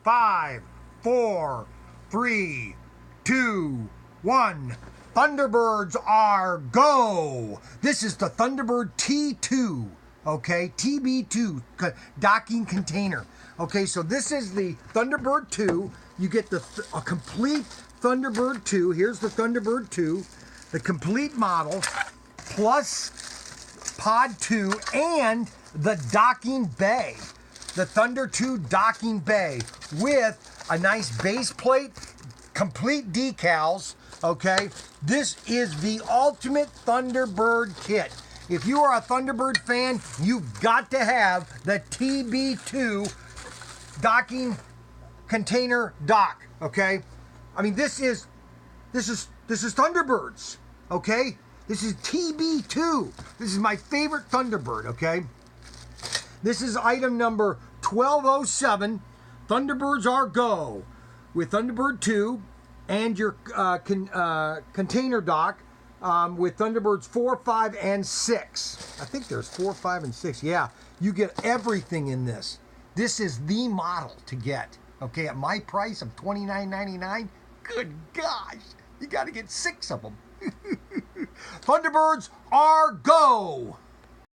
5, 4, 3, 2, 1. Thunderbirds are go. This is the Thunderbird T2, okay? TB2, docking container. Okay, so this is the Thunderbird 2. You get a complete Thunderbird 2. Here's the Thunderbird 2, the complete model, plus Pod 2, and the docking bay. The Thunder 2 docking bay with a nice base plate, complete decals, okay? This is the ultimate Thunderbird kit. If you are a Thunderbird fan, you've got to have the TB2 docking container dock, okay? I mean, this is Thunderbirds, okay? This is TB2. This is my favorite Thunderbird, okay? This is item number 1207. Thunderbirds are go with Thunderbird 2 and your container dock with Thunderbirds 4, 5, and 6. I think there's 4, 5, and 6. Yeah, you get everything in this. This is the model to get. Okay, at my price of $29.99, good gosh, you got to get 6 of them. Thunderbirds are go!